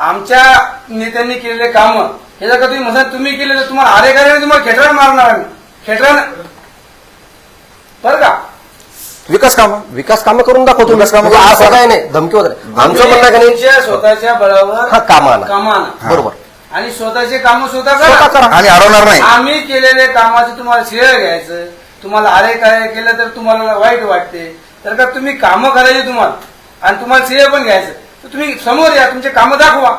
आमच्या नेत्यांनी केलेले काम हे जर का तुम्ही म्हणता तुम्ही केलेलं तुम्हाला आरेकार्याने तुम्हाला खेटरान मारणार आम्ही खेटरान बरं का. विकास कामं करून दाखवतो. विकास कामं असं काय नाही, धमकी वगैरे आमचं म्हणणं काय नाही, तुमच्या स्वतःच्या बळावर हा कामाला कामाना बरोबर आणि स्वतःचे काम स्वतः स्वतः करा. करा. आम्ही अडवणार नाही. आम्ही केलेले कामाचं तुम्हाला श्रेय घ्यायचं, तुम्हाला अरे काय केलं तर तुम्हाला वाईट वाटते तर का तुम्ही कामं करायची तुम्हाला आणि तुम्हाला श्रेय पण घ्यायचं तर तुम्ही समोर या, तुमचे कामं दाखवा.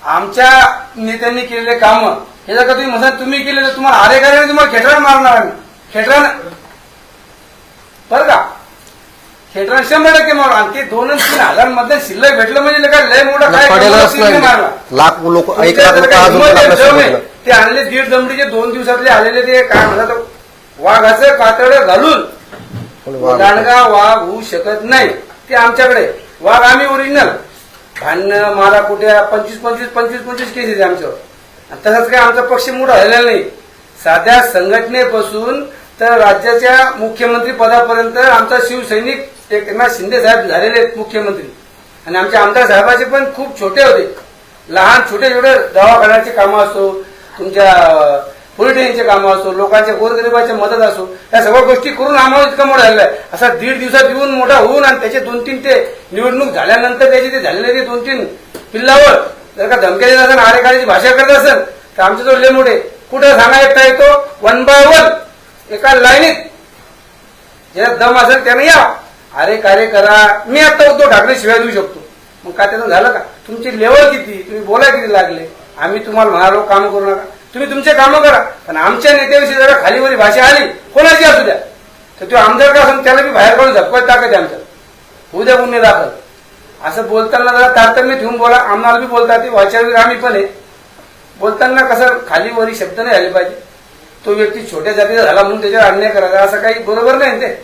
आमच्या नेत्यांनी केलेले काम हे जर का तुम्ही म्हणता तुम्ही केलेलं तुम्हाला अरे काय तुम्हाला खेटरान मारणार आम्ही खेटरान बरं का. खेटरान 100% मारू आणि ते 2 आणि 3 हजार मध्ये शिल्लक भेटलं म्हणजे काय लय मोठा काय पडेलच नाही. मारला. लाख लोक 1 लाख लोक अजून पण आपल्या सोबत आहेत. ते आणले 1.5 दमडीचे 2 दिवसातले आलेले ते काय म्हणतात वाघाचं कातड घालून दांडगा वाघ होऊ शकत नाही. ते आमच्याकडे वाघ आम्ही ओरिजिनल भांडणं मारा कुठे 25 केसेस आमच्यावर. तसंच काय आमचा पक्ष मोठा झालेला नाही. साध्या संघटनेपासून तर राज्याच्या मुख्यमंत्री पदापर्यंत आमचा शिवसैनिक एकनाथ शिंदे साहेब झालेले आहेत मुख्यमंत्री आणि आमच्या आमदार साहेबाचे पण खूप छोटे होते. लहान छोटे दवाखान्याचे कामं असो, तुमच्या पोलीस स्टेशनचे कामं असो, लोकांच्या गोरगरिबाच्या मदत असो, या सगळ्या गोष्टी करून आम्हाला इतका मोठा झालेला आहे. असा 1.5 दिवसात येऊन मोठा होऊन आणि त्याचे 2-3 ते निवडणूक झाल्यानंतर त्याचे ते झालेले ते 2-3 पिल्लावर जर का धमक्या देत असेल आरेकारीची भाषा करत असेल तर आमच्याजवळ लय मोठे कुठं सांगा एकटा येतो 1 by 1 एका लाईनीत ज्याला दम असेल त्याने या अरे कार्य करा. मी आता उद्धव ठाकरे शिवाय देऊ शकतो मग काय त्याचं झालं का. तुमची लेवल किती, तुम्ही बोला किती लागले. आम्ही तुम्हाला म्हणालो काम करू नका, तुम्ही तुमचे कामं करा. पण आमच्या नेत्याविषयी जरा खालीवरी भाषा आली कोणाची असू द्या तर तो आमदार का असून त्याला बी बाहेर काढून झपकत टाकत आमच्या उद्या गुन्हे दाखल. असं बोलताना जरा तारतम्य ठेवून बोला. आम्हाला बी बोलतात ते वाचार आम्ही पण आहे. बोलताना कसं खालीवरी शब्द नाही झाले पाहिजे. तो व्यक्ती छोट्या जातीचा झाला म्हणून त्याच्यावर अन्याय करायचा असं काही बरोबर नाही ते.